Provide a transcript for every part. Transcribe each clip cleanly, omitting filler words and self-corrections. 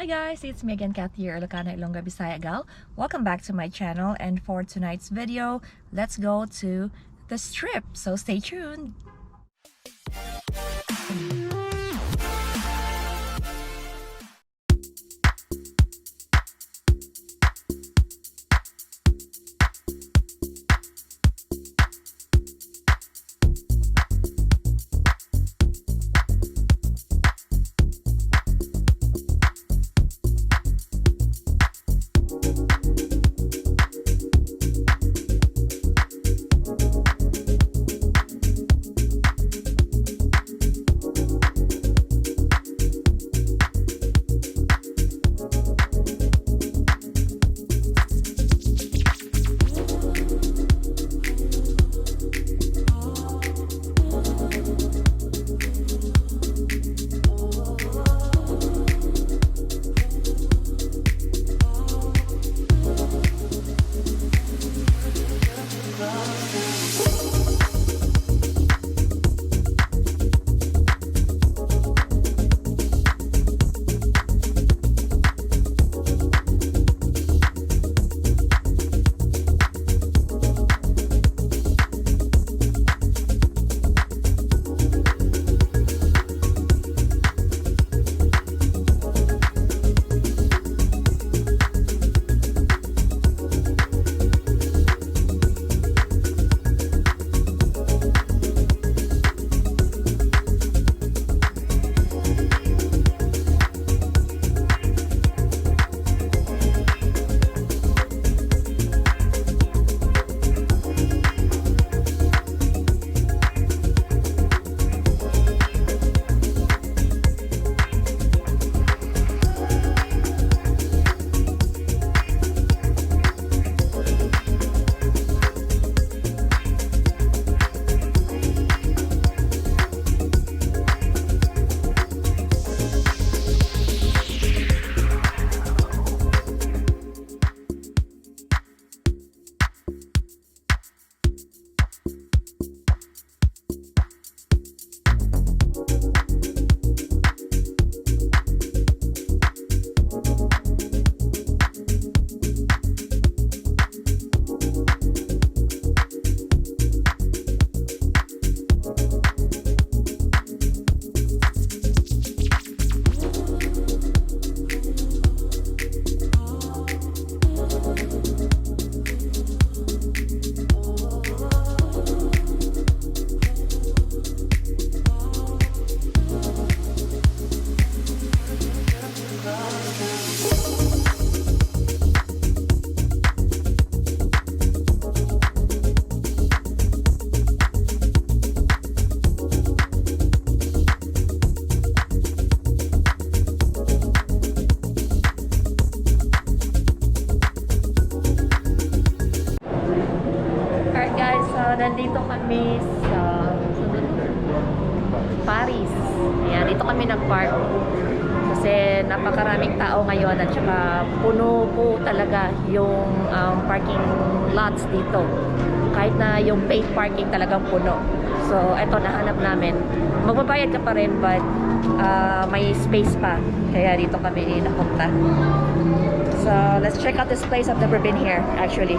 Hi guys, it's me again, Kathy, your Ilocana, Ilongga, Bisaya gal. Welcome back to my channel, and for tonight's video, let's go to the strip, so stay tuned. Nandito kami sa Paris. Ayan, dito kami nag-park kasi napakaraming tao ngayon at saka puno po talaga yung parking lots dito. Kahit na yung paid parking talagang puno. So, eto nahanap namin. Magbabayad ka pa rin but may space pa. Kaya dito kami napunta. So, let's check out this place. I've never been here, actually.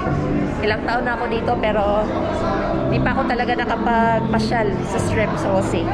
Ilang taon na ako dito, pero hindi pa ako talaga nakapagpasyal sa strip, so we'll see.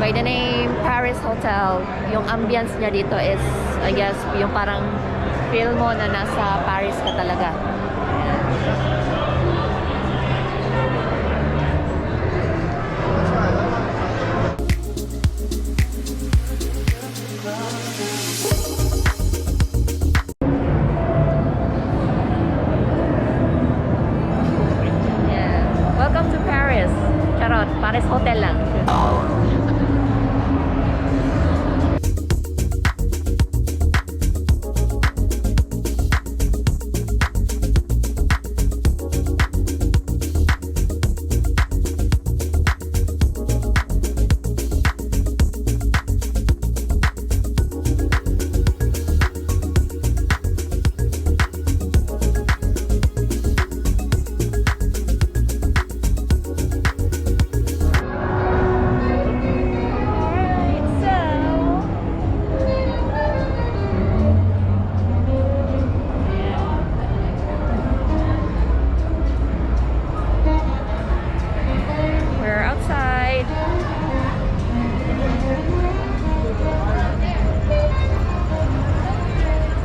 by the name Paris Hotel. Yung ambience niya dito is, I guess, yung parang feel mo na nasa Paris ka talaga. Ayan. Ganon, pares hotel lang.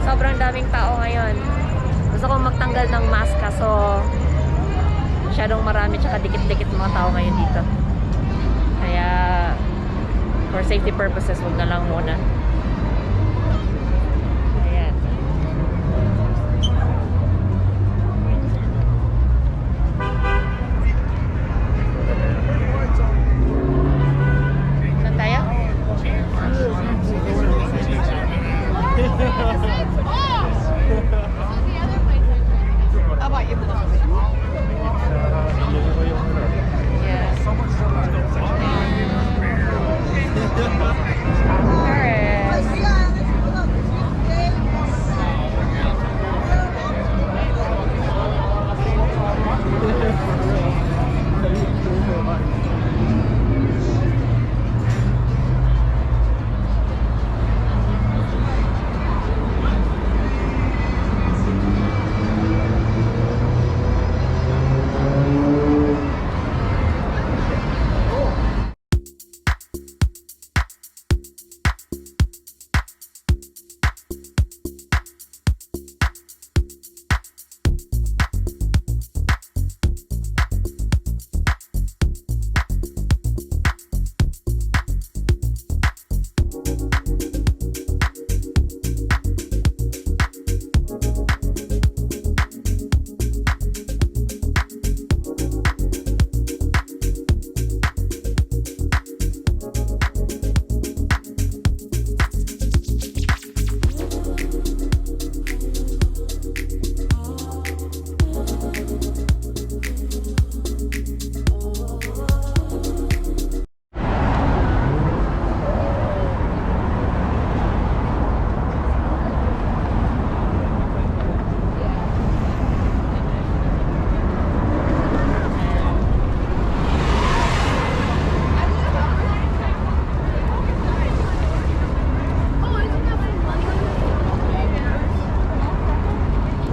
Sobrang daming tao ngayon. Gusto kong magtanggal ng mask kaso masyadong marami tsaka dikit-dikit mga tao ngayon dito. Kaya for safety purposes, huwag na lang muna. Ayan. Saan tayo?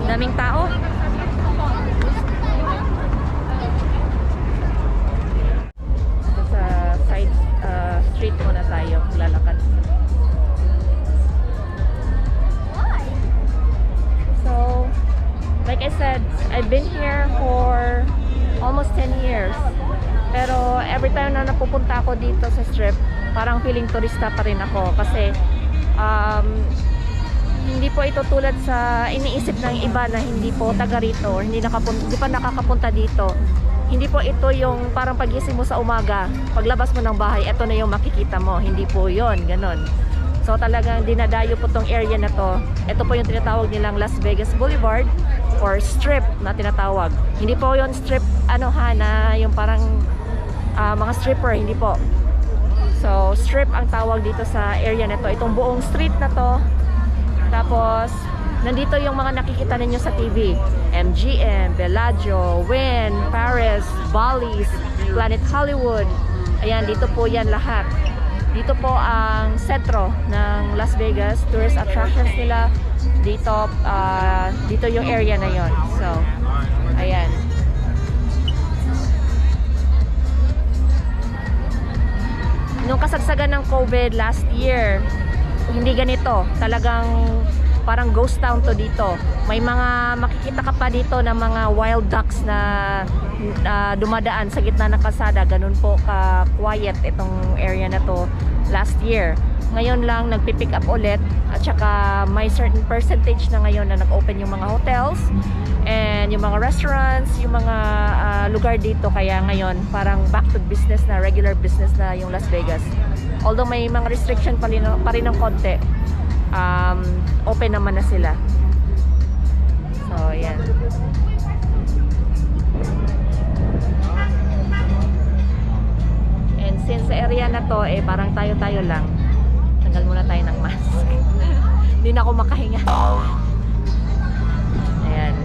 Daming tao. Sa side street muna tayo lalakad. So, like I said, I've been here for almost 10 years. Pero every time na napupunta ako dito sa strip, parang feeling turista pa rin ako kasi hindi po ito tulad sa iniisip ng iba na hindi po taga rito, hindi pa nakakapunta dito. Hindi po ito yung parang pagising mo sa umaga, paglabas mo ng bahay, ito na yung makikita mo. Hindi po yon, ganon. So talagang dinadayo po tong area na to. Ito po yung tinatawag nilang Las Vegas Boulevard or strip na tinatawag. Hindi po yon strip na yung parang mga stripper, hindi po. So strip ang tawag dito sa area na to. Itong buong street na to. Tapos, nandito yung mga nakikita ninyo sa TV. MGM, Bellagio, Wynn, Paris, Bally's, Planet Hollywood. Ayan, dito po yan lahat. Dito po ang sentro ng Las Vegas. Tourist attractions nila. Dito yung area na yon. So, ayan. Nung kasagsagan ng COVID last year, hindi ganito. Talagang parang ghost town to dito. May mga makikita ka pa dito na mga wild ducks na dumadaan sa gitna ng kalsada. Ganun po ka-quiet itong area na to last year. Ngayon lang nagpipick up ulit, at saka may certain percentage na ngayon na nag-open yung mga hotels and yung mga restaurants, yung mga lugar dito. Kaya ngayon parang back to business na, regular business na yung Las Vegas. Although may mga restriction pa rin ng konti, open naman na sila. So yan. And since sa area na to parang tayo-tayo lang, tanggal muna tayo ng mask. Hindi na ako makahinga. Ayan.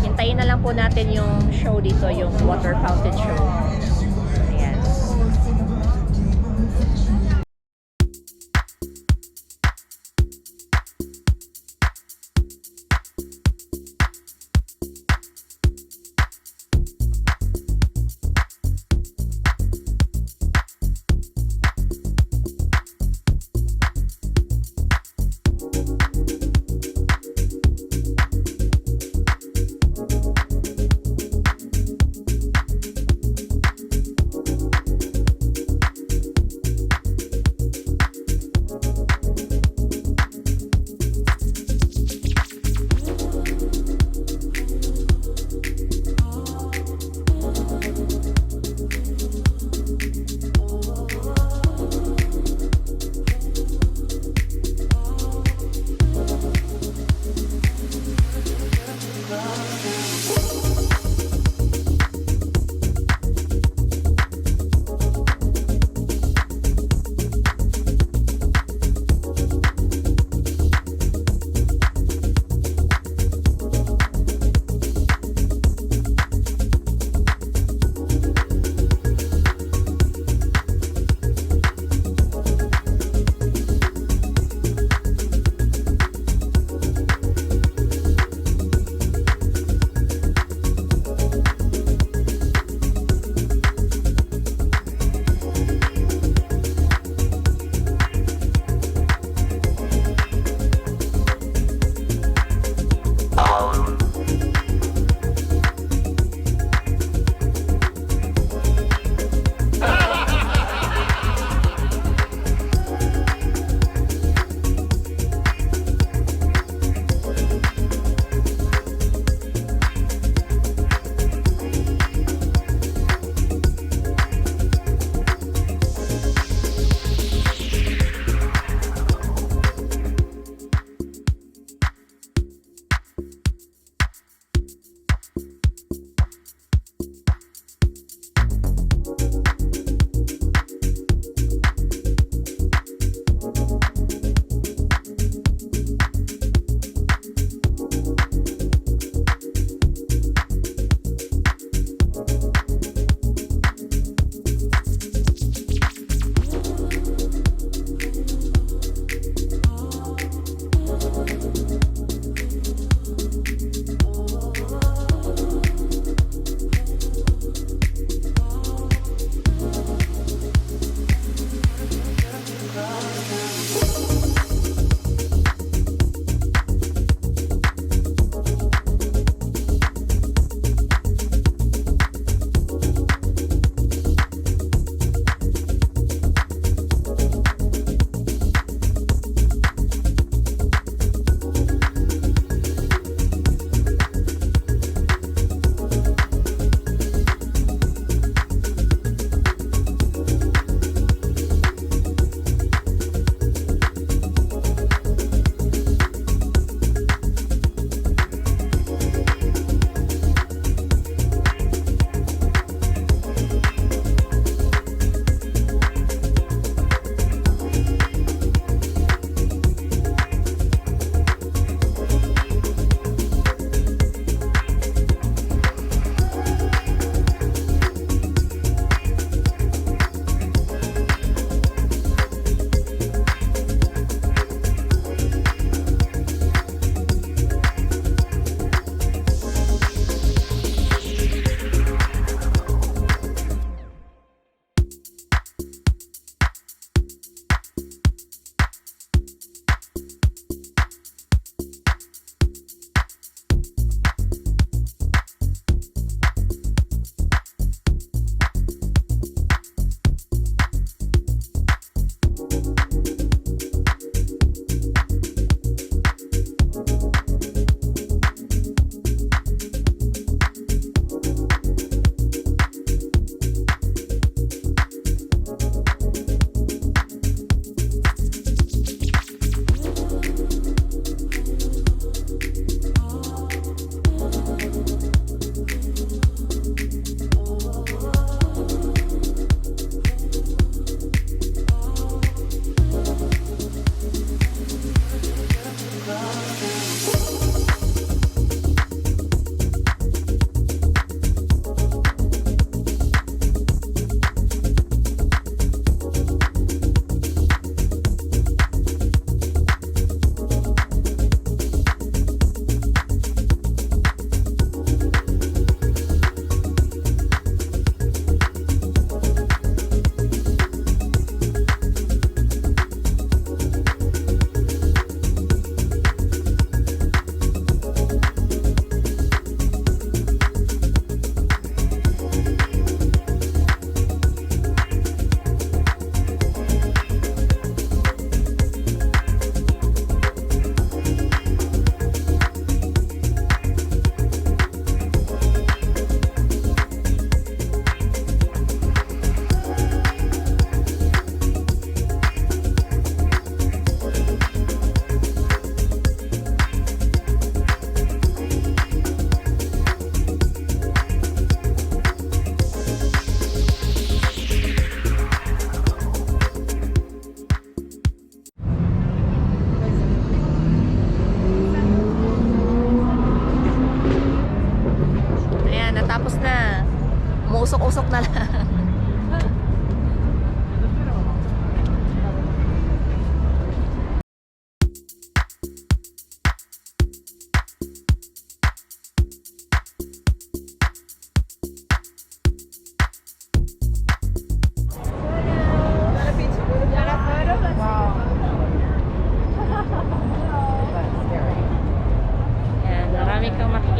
Hintayin na lang po natin yung show dito, yung water fountain show. Ayan.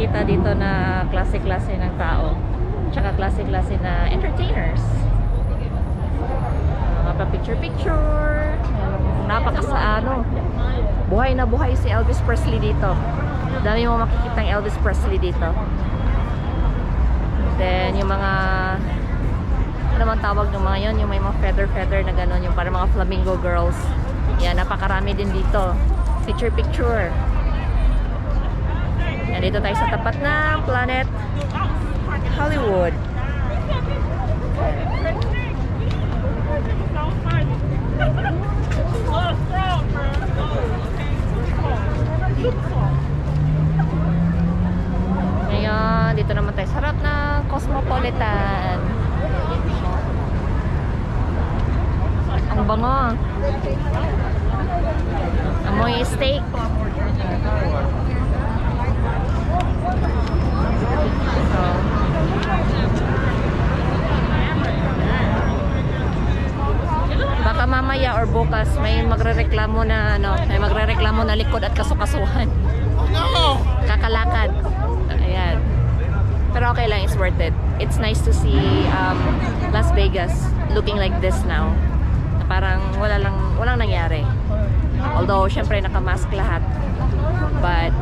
makikita dito na klase-klase ng tao. Tsaka klase-klase na entertainers. Mga picture-picture. Napakasa buhay na buhay si Elvis Presley dito. Dami mo makikita ng Elvis Presley dito. Then yung mga ano man tawag ng mga yon, yung may mga feather na gano'n, yung para mga flamingo girls. Yan, napakarami din dito. Picture-picture. Yan, dito tayo sa tapat ng Planet Hollywood. Ngayon, dito naman tayo sa harap ng Cosmopolitan. Ang bango. Amoy steak. So, baka mamaya or bukas may magrereklamo na likod at kasukasuhan. Kakalakad. Ayan. Pero okay lang, it's worth it. It's nice to see Las Vegas looking like this now. Parang walang nangyari. Although syempre naka-mask lahat. But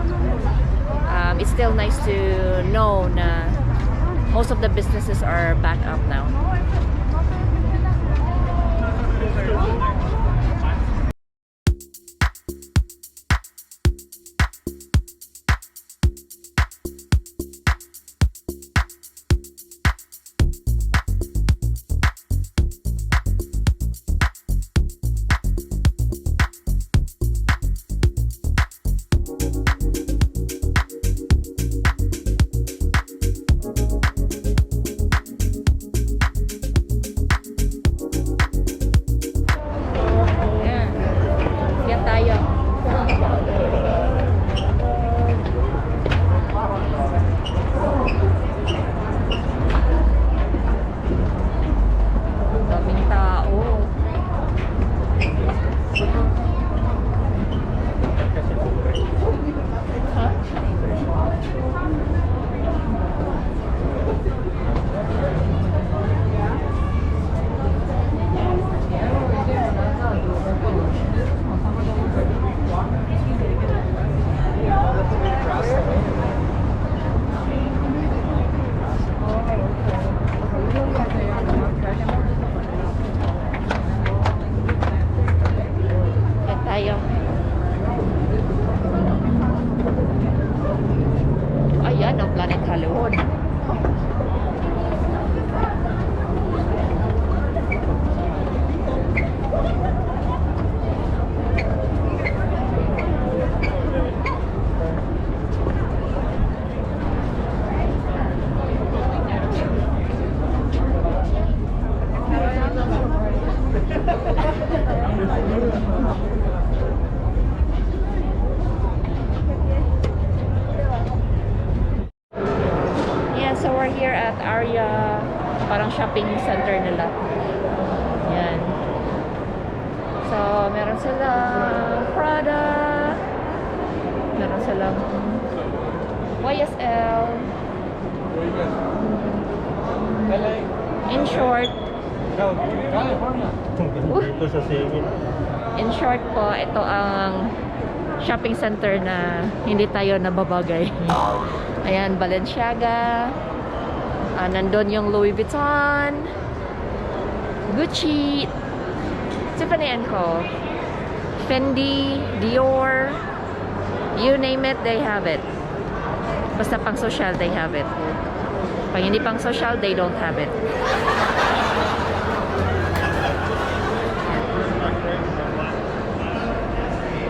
it's still nice to know na most of the businesses are back up now. Ayan ang Planet Hollywood. So we're here at area, parang shopping center nila. Yan. So meron silang Prada, meron silang YSL. In short, in short po, ito ang shopping center na hindi tayo nababagay. Ayan, Balenciaga. Nandun yung Louis Vuitton, Gucci, Tiffany & Co, Fendi, Dior, you name it, they have it. Basta pang social, they have it. Pag hindi pang social, they don't have it.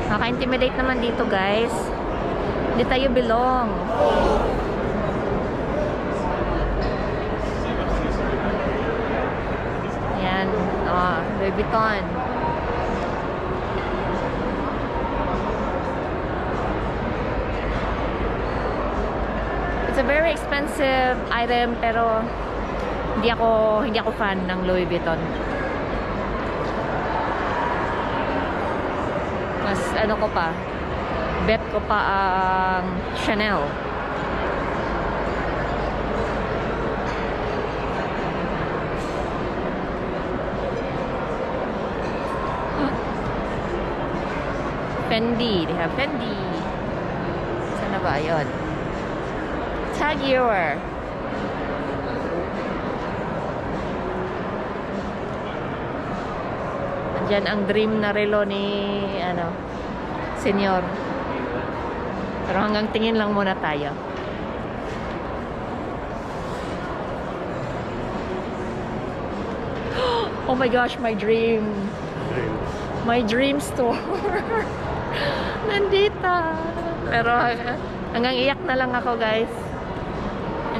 Nakaka-intimidate naman dito, guys. Hindi tayo belong. Yan. Louis Vuitton. It's a very expensive item, pero hindi ako fan ng Louis Vuitton. Mas ano ko pa, bet ko pa ang Chanel. Fendi. They have Fendi. Saan na ba? Yun. Taguer. Andyan ang dream na relo ni senyor. Pero hanggang tingin lang muna tayo. Oh my gosh, my dream. My dream store. Nandito. Pero hanggang iyak na lang ako, guys.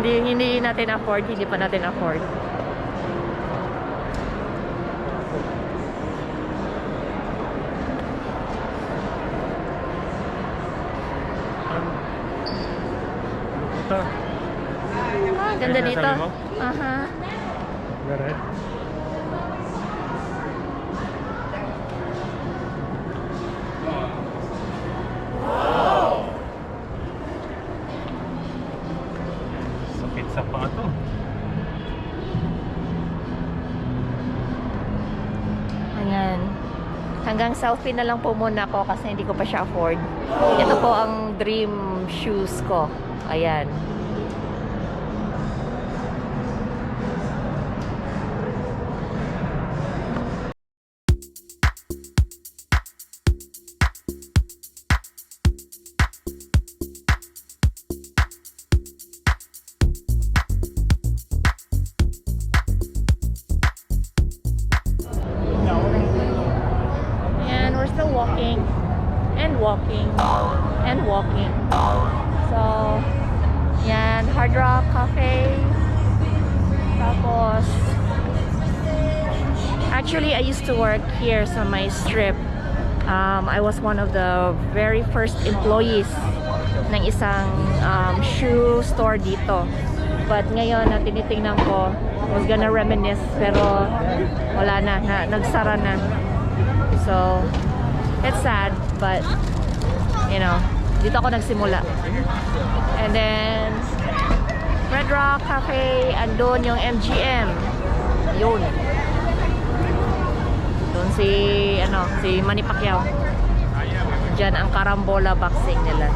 Hindi natin afford. Hindi pa natin afford. Ganda dito. Aha. Red. Sa pato. Ayan. Hanggang Southie na lang po muna ako kasi hindi ko pa siya afford. Ito po ang dream shoes ko. Ayan. Walking and walking and walking. So, yan, Hard Rock Cafe. Tapos, actually, I used to work here sa my strip. I was one of the very first employees ng isang shoe store dito. But ngayon, na tinitingnan ko, was gonna reminisce, pero wala na, nagsara na. So, it's sad, but you know, dito ako nagsimula. And then Red Rock Cafe, andun yung MGM. Yun. Doon si Manny Pacquiao. Diyan ang karambola boxing nila.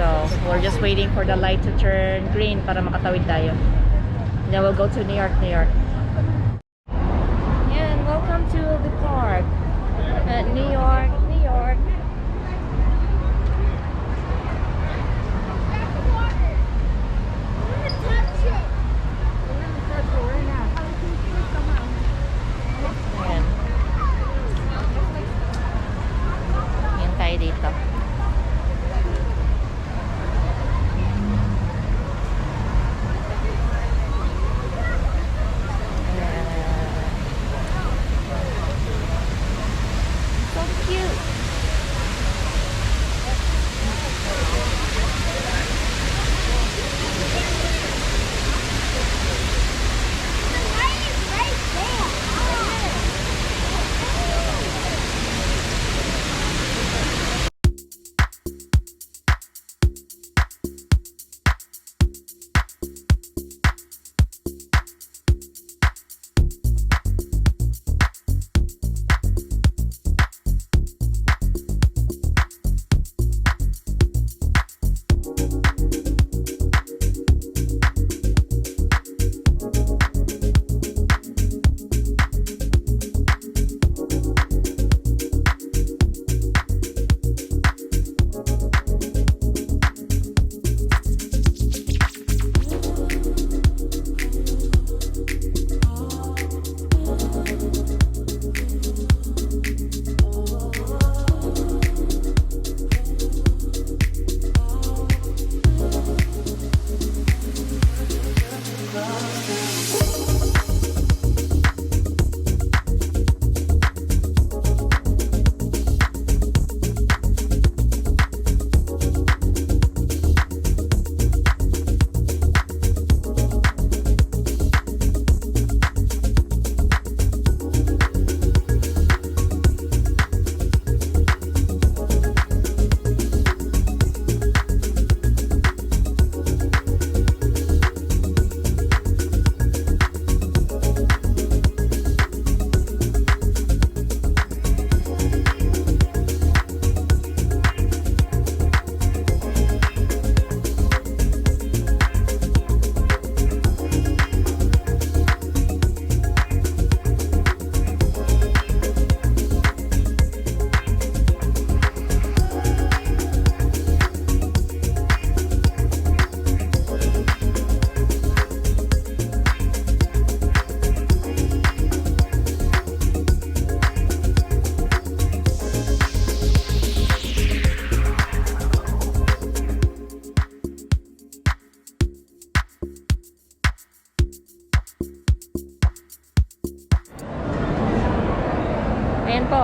So, we're just waiting for the light to turn green para makatawid tayo. Then we'll go to New York, New York. And welcome to the park. New York, New York. Ayan. Ayan tayo dito.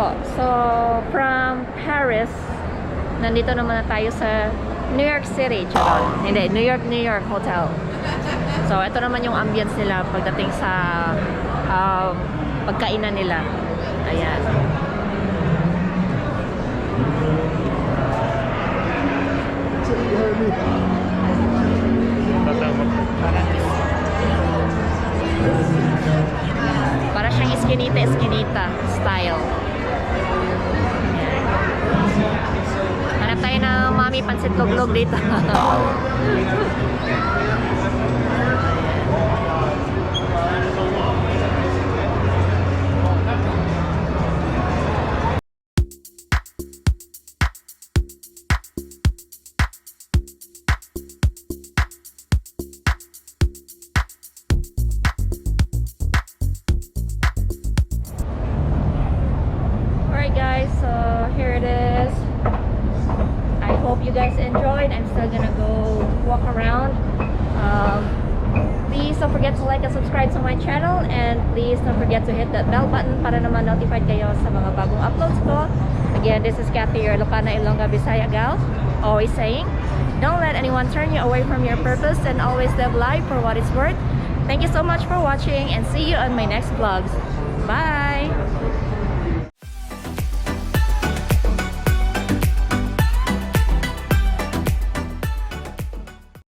po. So, from Paris, nandito naman na tayo sa New York City. Charot. Hindi, New York Hotel. So, ito naman yung ambience nila pagdating sa pagkainan nila. Ayan. Para siyang eskinita style. Ayan. Hanap tayo ng mami pansit luglog dito. Alright guys, so here it is. I hope you guys enjoyed. I'm still gonna go walk around. Please don't forget to like and subscribe to my channel, and please don't forget to hit that bell button para naman notified kayo sa mga bagong uploads ko. Again, this is Kathy, your Ilocana, Ilongga, Bisaya gal, always saying, don't let anyone turn you away from your purpose, and always live life for what it's worth. Thank you so much for watching, and see you on my next vlogs. Bye!